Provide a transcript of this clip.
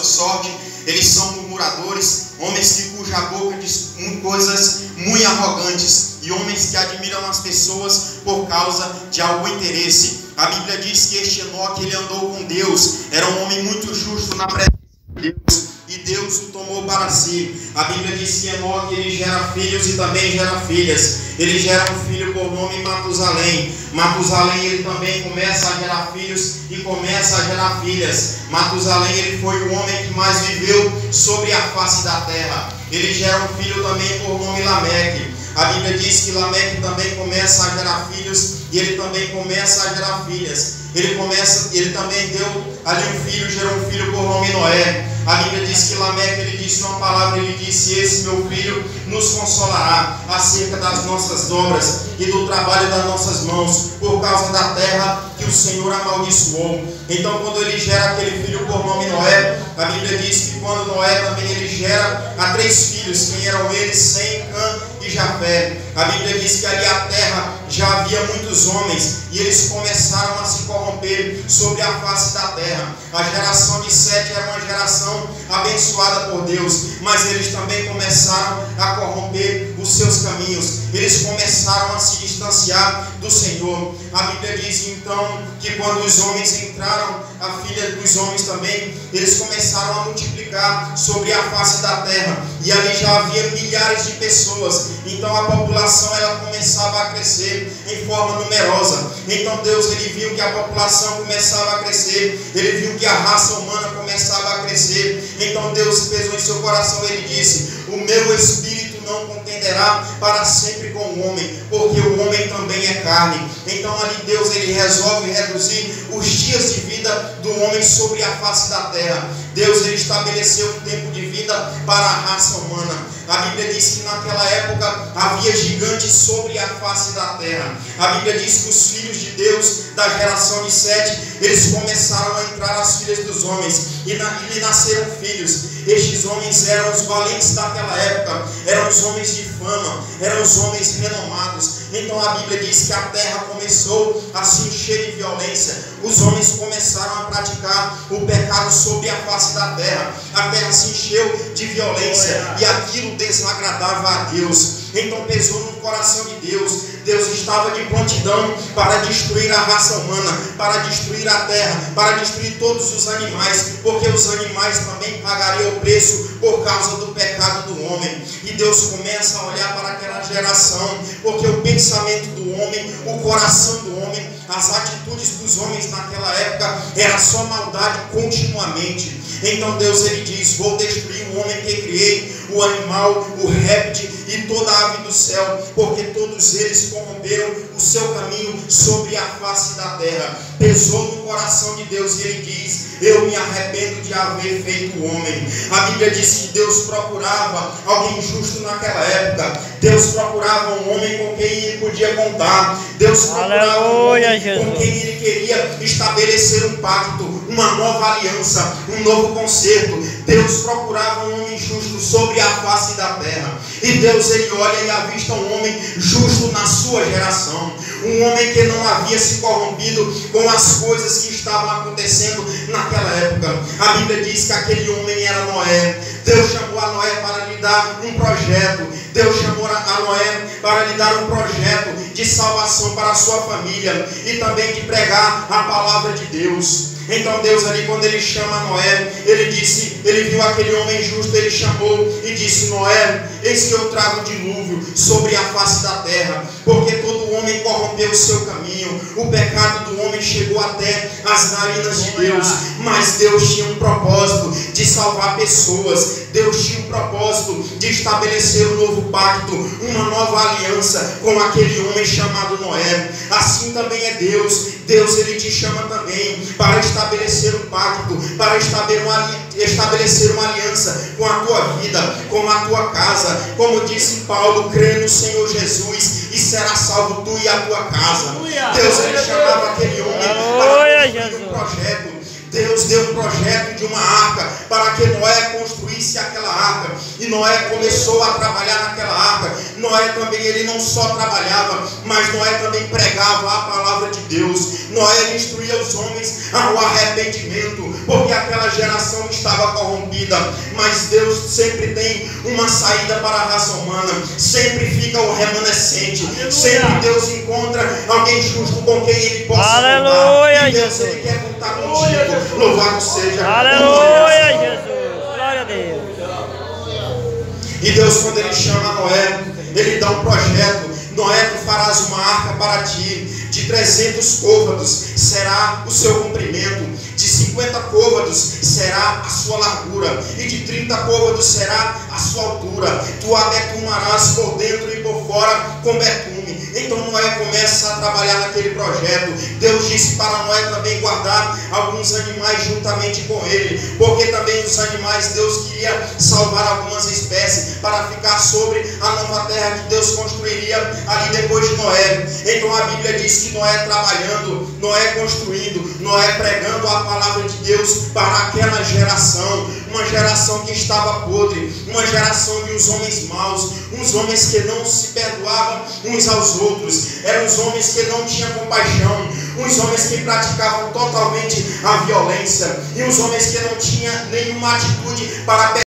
sorte, eles são murmuradores, homens cuja boca diz coisas muito arrogantes, e homens que admiram as pessoas por causa de algum interesse. A Bíblia diz que este Enoque, ele andou com Deus, era um homem muito justo na presença de Deus, e Deus o tomou para si. A Bíblia diz que Enoque, ele gera filhos e também gera filhas. Ele gera um filho por nome Matusalém. Matusalém, ele também começa a gerar filhos e começa a gerar filhas. Matusalém, ele foi o homem que mais viveu sobre a face da terra. Ele gera um filho também por nome Lameque. A Bíblia diz que Lameque também começa a gerar filhos e ele também começa a gerar filhas. Ele também deu ali um filho, gerou um filho por nome Noé. A Bíblia diz que Lameque, ele disse uma palavra, ele disse: esse meu filho nos consolará acerca das nossas obras e do trabalho das nossas mãos, por causa da terra que o Senhor amaldiçoou. Então, quando ele gera aquele filho por nome Noé, a Bíblia diz que quando Noé também ele gera a 3 filhos, quem eram eles? Sem, Cã e Jafé. A Bíblia diz que ali a terra já havia muitos homens e eles começaram a se corromper sobre a face da terra. A geração de Sete era uma geração abençoada por Deus, mas eles também começaram a corromper os seus caminhos. Eles começaram a se distanciar do Senhor. A Bíblia diz então que quando os homens entraram, a filha dos homens também, eles começaram a multiplicar sobre a face da terra, e ali já havia milhares de pessoas. Então a população ela começava a crescer em forma numerosa. Então Deus, ele viu que a população começava a crescer, ele viu que a raça humana começava a crescer. Então Deus pesou em seu coração, ele disse: o meu espírito não contenderá para sempre com o homem, porque o homem também é carne. Então ali Deus, ele resolve reduzir os dias de vida do homem sobre a face da terra. Deus, ele estabeleceu um tempo de vida para a raça humana. A Bíblia diz que naquela época havia gigantes sobre a face da terra. A Bíblia diz que os filhos de Deus da geração de Sete, eles começaram a entrar as filhas dos homens e lhe nasceram filhos. Estes homens eram os valentes daquela época, eram os homens de fama, eram os homens renomados. Então a Bíblia diz que a terra começou a se encher de violência. Os homens começaram a praticar o pecado sobre a face da terra. A terra se encheu de violência e aquilo desagradava a Deus. Então pesou no coração de Deus. Deus estava de prontidão para destruir a raça humana, para destruir a terra, para destruir todos os animais, porque os animais também pagariam o preço por causa do pecado do homem. E Deus começa a olhar para aquela geração, porque o pensamento do homem, o coração do homem, as atitudes dos homens naquela época era só maldade continuamente. Então Deus, ele diz: vou destruir o homem que criei, o animal, o réptil e toda a ave do céu, porque todos eles corromperam o seu caminho sobre a face da terra. Pesou no coração de Deus e ele diz: eu me arrependo de haver feito o homem. A Bíblia diz que Deus procurava alguém justo naquela época. Deus procurava um homem com quem ele podia contar. Deus procurava um homem com quem ele queria estabelecer um pacto, uma nova aliança, um novo concerto. Deus procurava um homem justo sobre a face da terra. E Deus, ele olha e avista um homem justo na sua geração. Um homem que não havia se corrompido com as coisas que estavam acontecendo naquela época. A Bíblia diz que aquele homem era Noé. Deus chamou a Noé para lhe dar um projeto. Deus chamou a Noé para lhe dar um projeto de salvação para a sua família e também de pregar a palavra de Deus. Então Deus ali, quando ele chama Noé, ele viu aquele homem justo, ele chamou e disse: Noé, eis que eu trago o dilúvio sobre a face da terra, porque todo homem corrompeu o seu caminho. O pecado do homem chegou até as narinas de Deus, mas Deus tinha um propósito de salvar pessoas. Deus tinha um propósito de estabelecer um novo pacto, uma nova aliança com aquele homem chamado Noé. Assim também é Deus. Deus, ele te chama também para estabelecer um pacto, para estabelecer uma aliança com a tua vida, com a tua casa. Como disse Paulo: crê no Senhor Jesus e será salvo tu e a tua casa. Deus, ele chamava aquele homem para construir um projeto. Deus deu um projeto de uma arca para que Noé construísse aquela arca. E Noé começou a trabalhar naquela arca. Noé também, ele não só trabalhava, mas Noé também pregava a palavra de Deus. Noé instruía os homens ao arrependimento, porque aquela geração estava corrompida. Mas Deus sempre tem uma saída para a raça humana. Sempre fica o remanescente. Sempre Deus encontra alguém justo com quem ele possa contar. E Deus, ele quer contar contigo. Louvado seja. Aleluia, Jesus. Glória a Deus. E Deus, quando ele chama Noé, ele dá um projeto. Noé, tu farás uma arca para ti, de 300 côvados será o seu comprimento, de 50 côvados será a sua largura, e de 30 côvados será a sua altura. Tu a betumarás por dentro e por fora com betume. Então Noé começa a trabalhar naquele projeto. Deus disse para Noé também guardar alguns animais juntamente com ele, porque também os animais Deus queria salvar algumas espécies para ficar sobre a nova terra que Deus construiria ali depois de Noé. Então a Bíblia diz que Noé trabalhando, Noé construindo, Noé pregando a palavra de Deus para aquela geração, uma geração que estava podre, uma geração de uns homens maus, uns homens que não se perdoavam uns aos outros, eram os homens que não tinham compaixão, uns homens que praticavam totalmente a violência, e uns homens que não tinham nenhuma atitude para